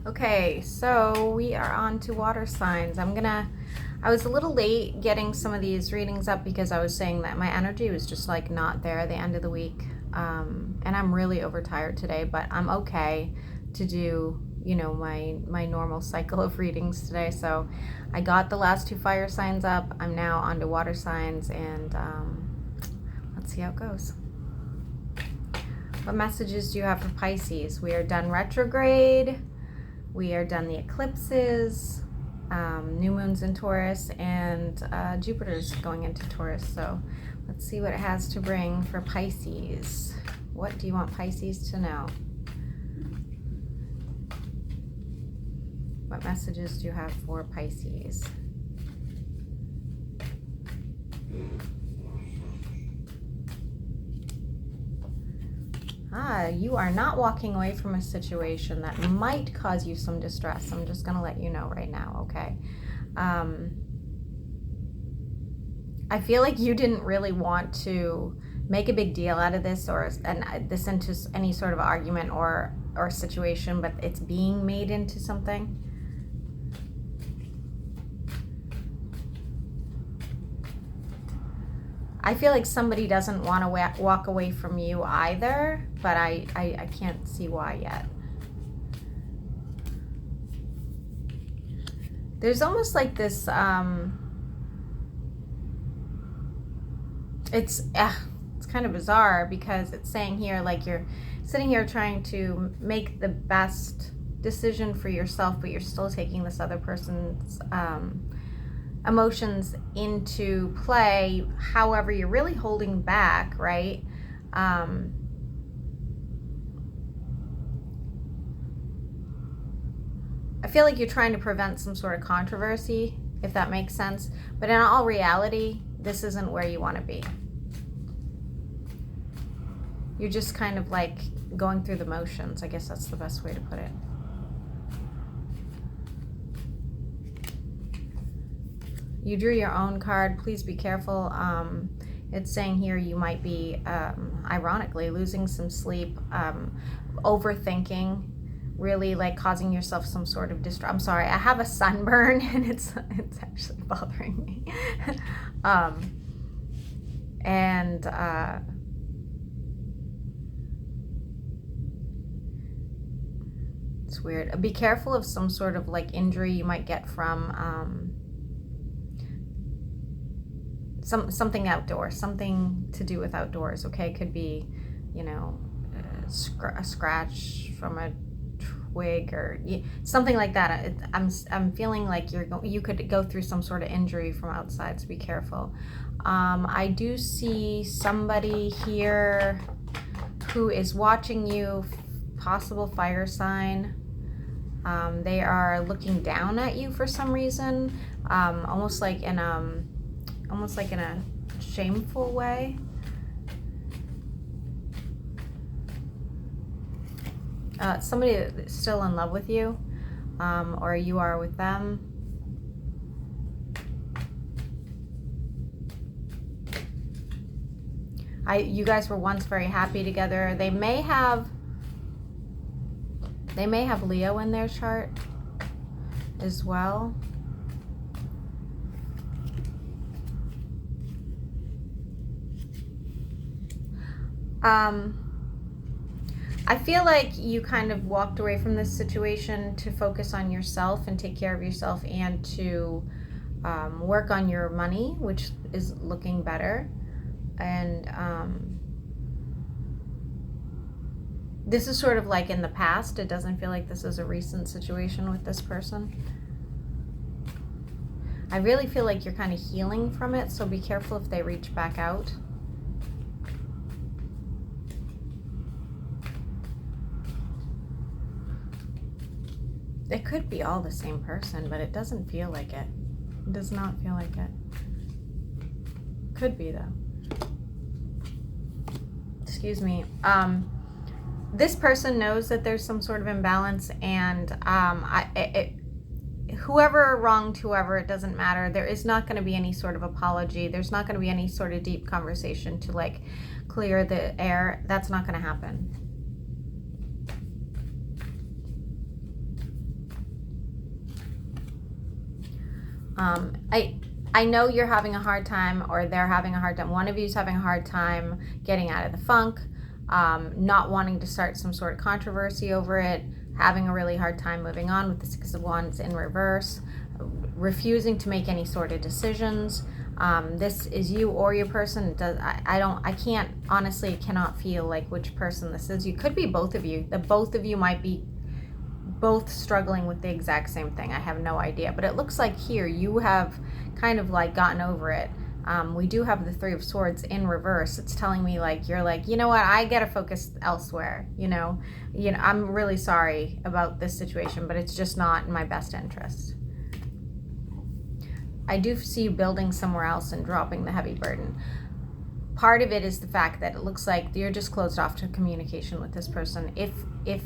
Okay, so we are on to water signs. I was a little late getting some of these readings up because I was saying that my energy was just like not there at the end of the week. And I'm really overtired today, but I'm okay to do, my normal cycle of readings today. So I got the last two fire signs up. I'm now on to water signs, and let's see how it goes. What messages do you have for Pisces? We are done retrograde. We are done the eclipses, new moons in Taurus, and Jupiter's going into Taurus. So let's see what it has to bring for Pisces. What do you want Pisces to know? What messages do you have for Pisces? You are not walking away from a situation that might cause you some distress. I'm just going to let you know right now, okay? I feel like you didn't really want to make a big deal out of this and this into any sort of argument or situation, but it's being made into something. I feel like somebody doesn't want to walk away from you either, but I can't see why yet. There's almost like this, it's kind of bizarre because it's saying here like you're sitting here trying to make the best decision for yourself, but you're still taking this other person's emotions into play. However, you're really holding back, right? I feel like you're trying to prevent some sort of controversy, if that makes sense. But in all reality, this isn't where you want to be. You're just kind of like going through the motions. I guess that's the best way to put it. You drew your own card. Please be careful. It's saying here you might be, ironically, losing some sleep, overthinking, really like causing yourself some sort of distress. I'm sorry, I have a sunburn and it's actually bothering me. It's weird. Be careful of some sort of like injury you might get from something outdoors, something to do with outdoors, okay? Could be, a scratch from a twig or something like that. I'm feeling like you could go through some sort of injury from outside, so be careful. I do see somebody here who is watching you, possible fire sign. They are looking down at you for some reason, almost like in a shameful way. Somebody that's still in love with you, or you are with them. You guys were once very happy together. They may have Leo in their chart as well. I feel like you kind of walked away from this situation to focus on yourself and take care of yourself, and to work on your money, which is looking better. And this is sort of like in the past. It doesn't feel like this is a recent situation with this person. I really feel like you're kind of healing from it, so be careful if they reach back out. It could be all the same person, but it doesn't feel like it. It does not feel like it. Could be, though. Excuse me. This person knows that there's some sort of imbalance, and whoever wronged whoever, it doesn't matter. There is not going to be any sort of apology. There's not going to be any sort of deep conversation to like clear the air. That's not going to happen. I know you're having a hard time, or they're having a hard time. One of you is having a hard time getting out of the funk, not wanting to start some sort of controversy over it, having a really hard time moving on with the Six of Wands in reverse, refusing to make any sort of decisions. This is you or your person. I can't, honestly, cannot feel like which person this is. You could be both of you. The both of you might be both struggling with the exact same thing. I have no idea, but it looks like here you have kind of like gotten over it. We do have the Three of Swords in reverse. It's telling me like you're like, you know what, I gotta focus elsewhere. I'm really sorry about this situation, but it's just not in my best interest. I do see you building somewhere else and dropping the heavy burden. Part of it is the fact that it looks like you're just closed off to communication with this person. If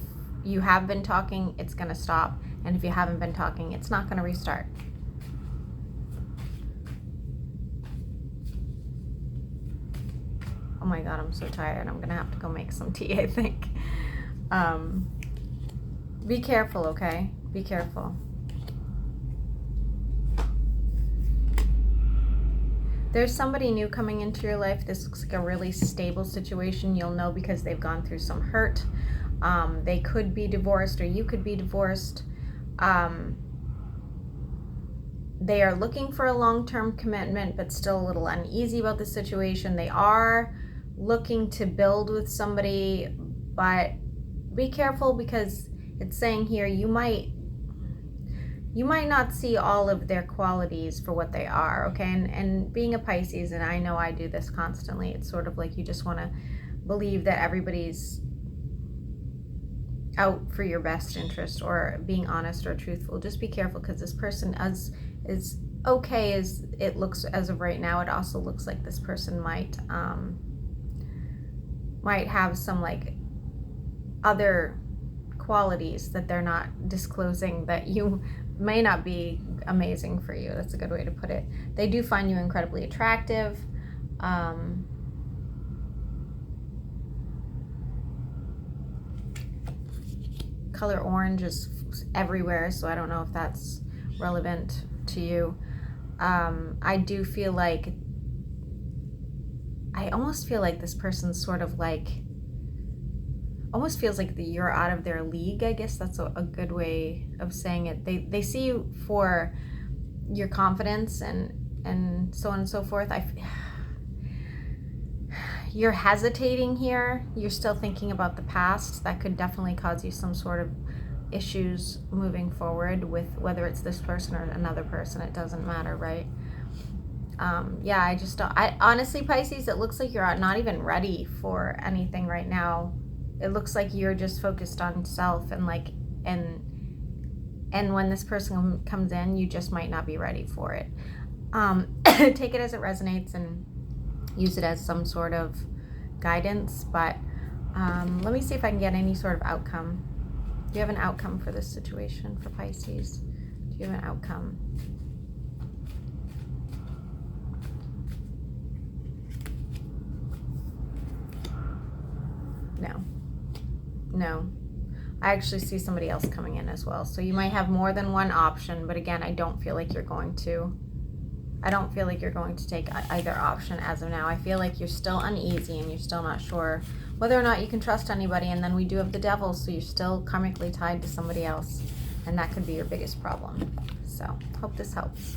you have been talking, it's going to stop. And if you haven't been talking, it's not going to restart. Oh my God, I'm so tired. I'm going to have to go make some tea, I think. Be careful, okay? Be careful. There's somebody new coming into your life. This looks like a really stable situation. You'll know because they've gone through some hurt. They could be divorced, or you could be divorced. They are looking for a long-term commitment, but still a little uneasy about the situation. They are looking to build with somebody, but be careful because it's saying here you might not see all of their qualities for what they are, okay? And being a Pisces, and I know I do this constantly, it's sort of like you just want to believe that everybody's out for your best interest or being honest or truthful. Just be careful because this person is okay as it looks as of right now. It also looks like this person might have some like other qualities that they're not disclosing that you may not be amazing for you. That's a good way to put it. They do find you incredibly attractive. Color orange is everywhere, so I don't know if that's relevant to you. I do feel like, I almost feel like this person's sort of like, almost feels like you're out of their league. I guess that's a good way of saying it. They see you for your confidence and so on and so forth. You're hesitating here. You're still thinking about the past. That could definitely cause you some sort of issues moving forward with whether it's this person or another person. It doesn't matter, right? Yeah, I just don't. Honestly, Pisces, it looks like you're not even ready for anything right now. It looks like you're just focused on self and when this person comes in, you just might not be ready for it. Take it as it resonates and use it as some sort of guidance, but let me see if I can get any sort of outcome. Do you have an outcome for this situation for Pisces? Do you have an outcome? No. I actually see somebody else coming in as well. So you might have more than one option, but again, I don't feel like you're going to take either option as of now. I feel like you're still uneasy and you're still not sure whether or not you can trust anybody. And then we do have the Devil, so you're still karmically tied to somebody else. And that could be your biggest problem. So, hope this helps.